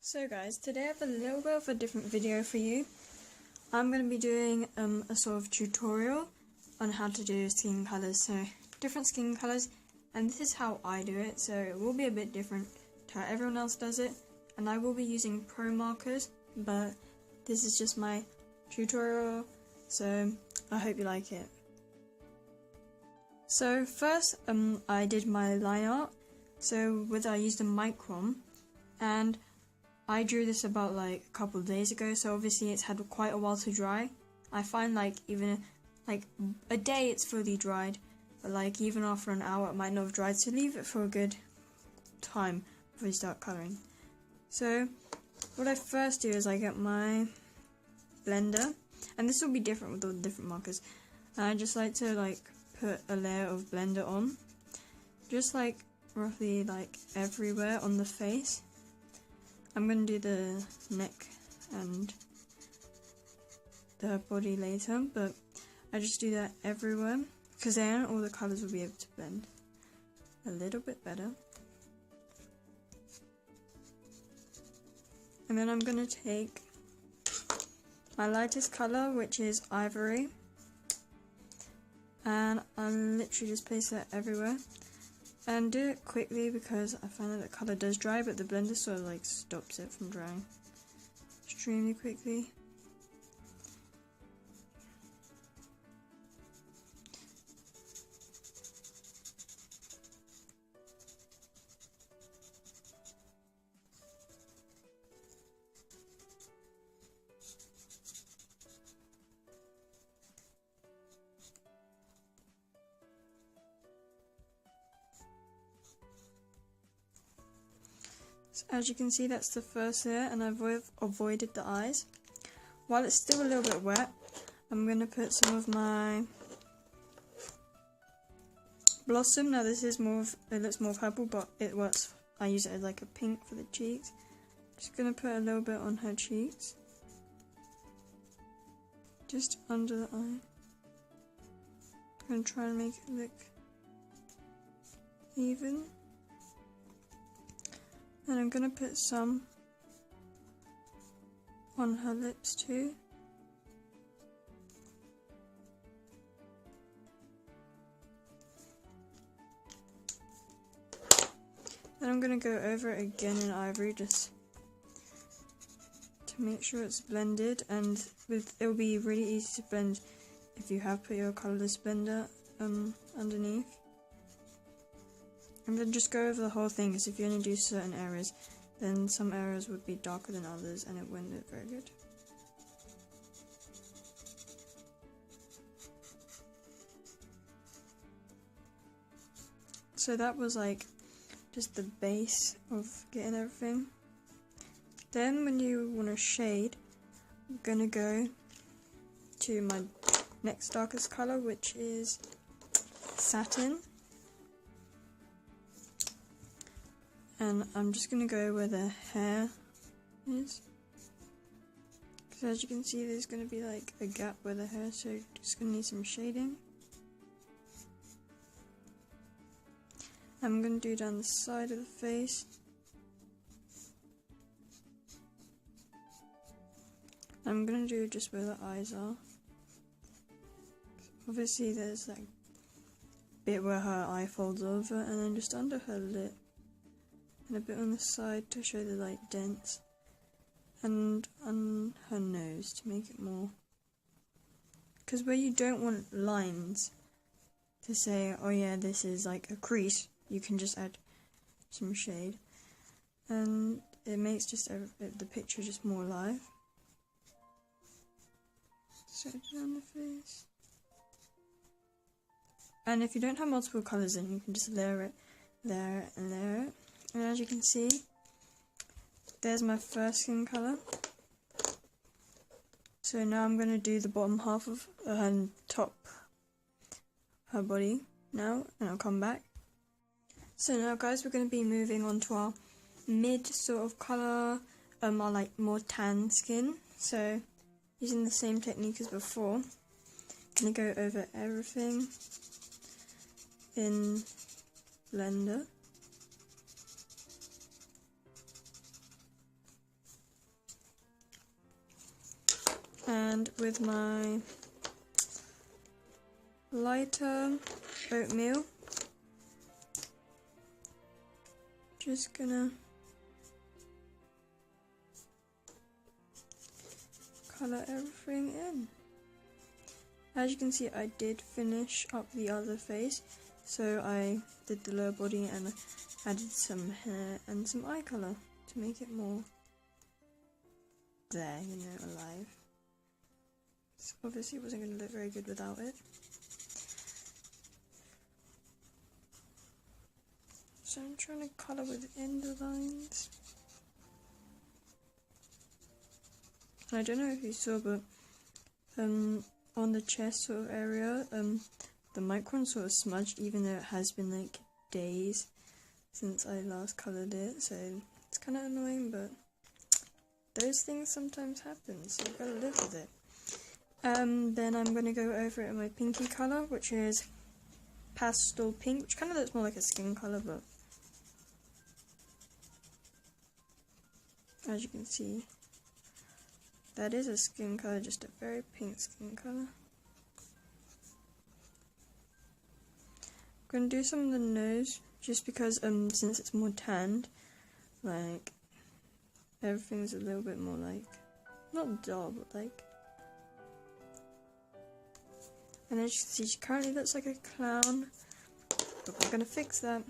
So guys, today I have a little bit of a different video for you. I'm going to be doing a sort of tutorial on how to do skin colours, so different skin colours, and this is how I do it, so it will be a bit different to how everyone else does it, and I will be using Promarkers, but this is just my tutorial, so I hope you like it. So first I did my line art, so I used a micron, and I drew this about like a couple of days ago, so obviously it's had quite a while to dry. I find like even like a day it's fully dried, but like even after an hour it might not have dried, so leave it for a good time before you start colouring. So what I first do is I get my blender, and this will be different with all the different markers. And I just like to like put a layer of blender on, just like roughly like everywhere on the face. I'm going to do the neck and the body later, but I just do that everywhere, because then all the colours will be able to blend a little bit better. And then I'm going to take my lightest colour, which is ivory, and I'll literally just place that everywhere. And do it quickly because I find that the colour does dry, but the blender sort of like stops it from drying extremely quickly. So as you can see, that's the first layer, and I've avoided the eyes. While it's still a little bit wet, I'm going to put some of my Blossom. Now this is it looks more purple, but it works. I use it as like a pink for the cheeks. Just going to put a little bit on her cheeks, just under the eye. I'm going to try and make it look even. And I'm going to put some on her lips too. Then I'm going to go over it again in ivory just to make sure it's blended, and it'll be really easy to blend if you have put your colourless blender underneath. And then just go over the whole thing, because if you only do certain areas, then some areas would be darker than others and it wouldn't look very good. So that was like just the base of getting everything. Then when you want to shade, I'm gonna go to my next darkest colour, which is Satin. And I'm just going to go where the hair is, because as you can see there's going to be like a gap where the hair is, so just going to need some shading. I'm going to do down the side of the face. I'm going to do just where the eyes are. Obviously there's that bit where her eye folds over, and then just under her lip. And a bit on the side to show the like dents, and on her nose to make it more, because where you don't want lines to say, oh yeah, this is like a crease, you can just add some shade, and it makes just the picture just more alive. So down the face, and if you don't have multiple colours, then you can just layer it, layer it, and layer it. And as you can see, there's my first skin colour. So now I'm going to do the bottom half of her her body now, and I'll come back. So now guys, we're going to be moving on to our mid sort of colour, our like more tan skin. So using the same technique as before, I'm going to go over everything in Blender. And with my lighter oatmeal, just gonna colour everything in. As you can see, I did finish up the other face, so I did the lower body and added some hair and some eye colour to make it more there, you know, alive. So obviously it wasn't going to look very good without it. So I'm trying to colour within the lines. I don't know if you saw, but on the chest sort of area, the micron sort of smudged, even though it has been like days since I last coloured it, so it's kind of annoying, but those things sometimes happen, so you've got to live with it. Then I'm going to go over it in my pinky colour, which is pastel pink, which kind of looks more like a skin colour, but as you can see, that is a skin colour, just a very pink skin colour. I'm going to do some of the nose, just because since it's more tanned, like, everything's a little bit more like, not dull, but like, and as you can see, she currently looks like a clown, but we're going to fix that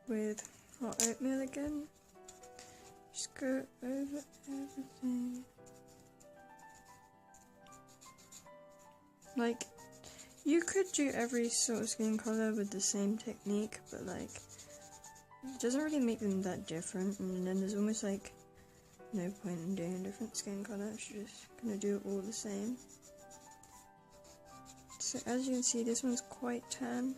with hot oatmeal again. Just go over everything. Like, you could do every sort of skin colour with the same technique, but like, it doesn't really make them that different, and then there's almost like no point in doing a different skin colour, you're just gonna do it all the same. So as you can see, this one's quite tan.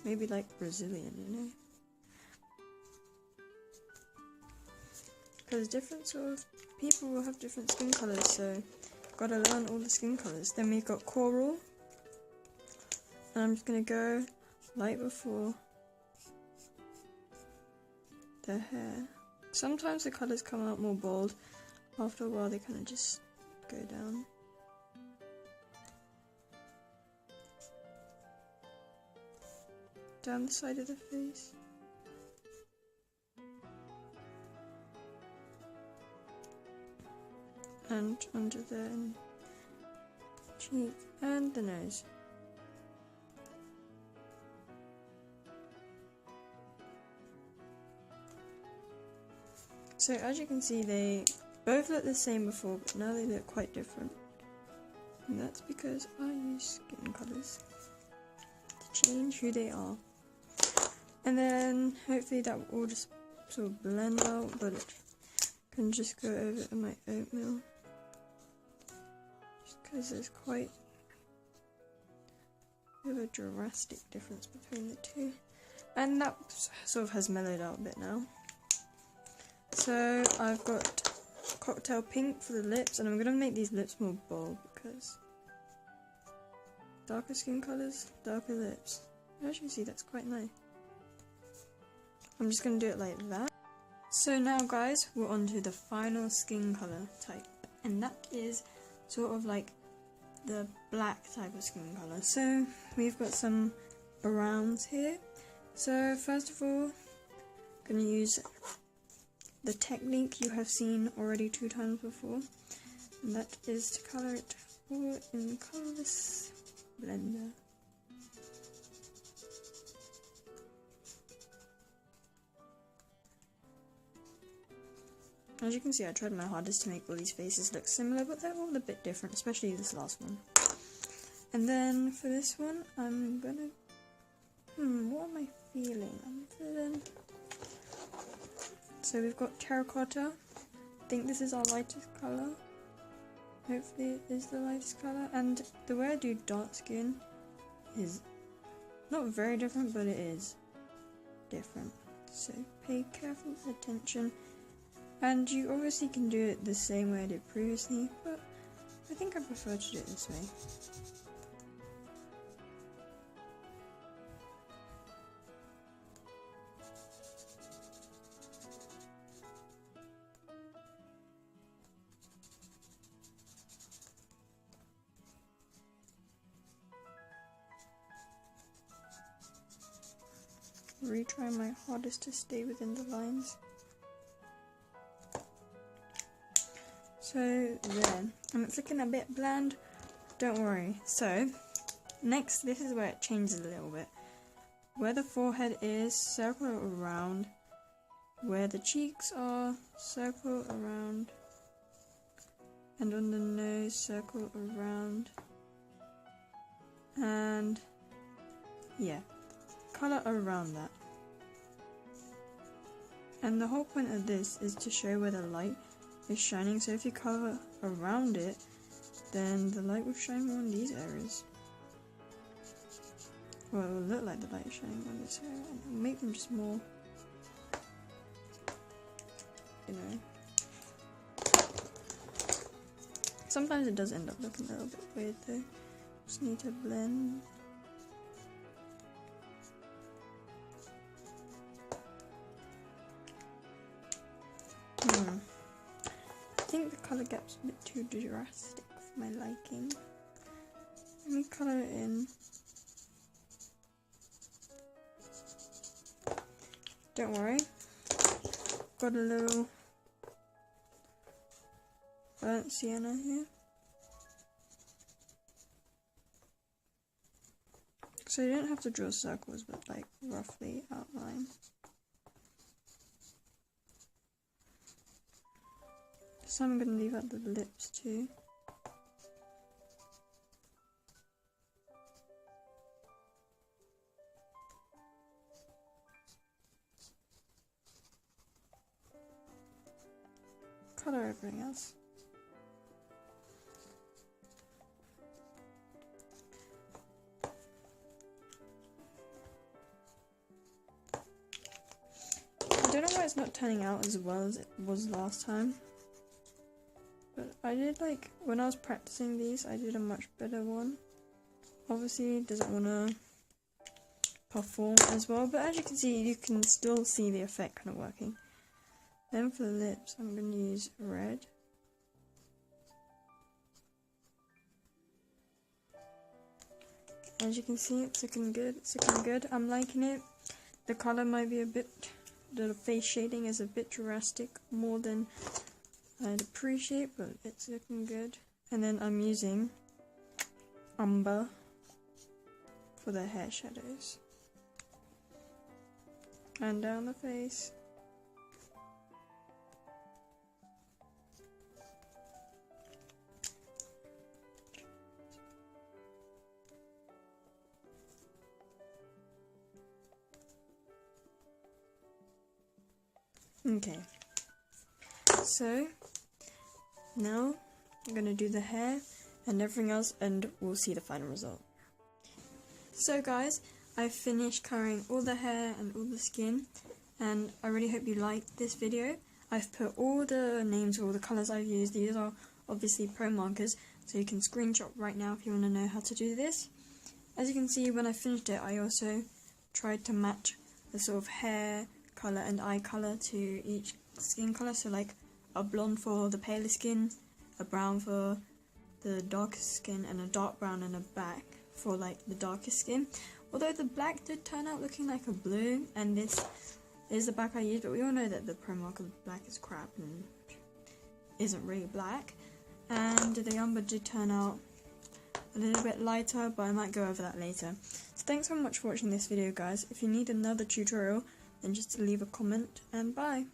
Maybe like Brazilian, you know? Because different sort of people will have different skin colours, so gotta learn all the skin colours. Then we've got coral, and I'm just gonna go light before the hair. Sometimes the colours come out more bold, after a while they kind of just go down. Down the side of the face. And under the cheek and the nose. So as you can see, they both look the same before, but now they look quite different. And that's because I use skin colours to change who they are. And then hopefully that will all just sort of blend out, but it can just go over in my oatmeal. Just because there's quite a bit of a drastic difference between the two. And that sort of has mellowed out a bit now. So I've got cocktail pink for the lips, and I'm going to make these lips more bold because darker skin colours, darker lips. As you can see, that's quite nice. I'm just going to do it like that. So now guys, we're on to the final skin colour type, and that is sort of like the black type of skin colour. So we've got some browns here. So first of all, I'm going to use the technique you have seen already 2 times before, and that is to colour it all in colourless blender. As you can see, I tried my hardest to make all these faces look similar, but they're all a bit different, especially this last one. And then for this one, I'm gonna... what am I feeling? I'm feeling... So we've got terracotta. I think this is our lightest colour. Hopefully it is the lightest colour. And the way I do dark skin is not very different, but it is different. So pay careful attention. And you obviously can do it the same way I did previously, but I think I prefer to do it this way. retry my hardest to stay within the lines. So there, and it's looking a bit bland, don't worry. So next, this is where it changes a little bit. Where the forehead is, circle it around. Where the cheeks are, circle around. And on the nose, circle around. And yeah, colour around that. And the whole point of this is to show where the light is shining, so if you colour around it, then the light will shine more in these areas. Well, it will look like the light is shining on this area, and it'll make them just more, you know. Sometimes it does end up looking a little bit weird though. Just need to blend. I think the colour gap's a bit too drastic for my liking. Let me colour it in. Don't worry, got a little burnt sienna here. So you don't have to draw circles, but like roughly outline. So I'm going to leave out the lips too. Colour everything else. I don't know why it's not turning out as well as it was last time. But I did, like, when I was practicing these, I did a much better one. Obviously, it doesn't want to perform as well, but as you can see, you can still see the effect kind of working. Then for the lips, I'm going to use red. As you can see, it's looking good. It's looking good. I'm liking it. The colour might be a bit, the face shading is a bit drastic, more than I'd appreciate, but it's looking good. And then I'm using umber for the hair shadows. And down the face. Okay, so now I'm going to do the hair and everything else, and we'll see the final result. So guys, I've finished colouring all the hair and all the skin, and I really hope you liked this video. I've put all the names of all the colours I've used. These are obviously Promarkers, so you can screenshot right now if you want to know how to do this. As you can see, when I finished it, I also tried to match the sort of hair colour and eye colour to each skin colour, so like a blonde for the paler skin, a brown for the darkest skin, and a dark brown and a black for like the darkest skin. Although the black did turn out looking like a blue, and this is the black I used, but we all know that the Promarker black is crap and isn't really black. And the umber did turn out a little bit lighter, but I might go over that later. So thanks so much for watching this video guys. If you need another tutorial, then just leave a comment, and bye!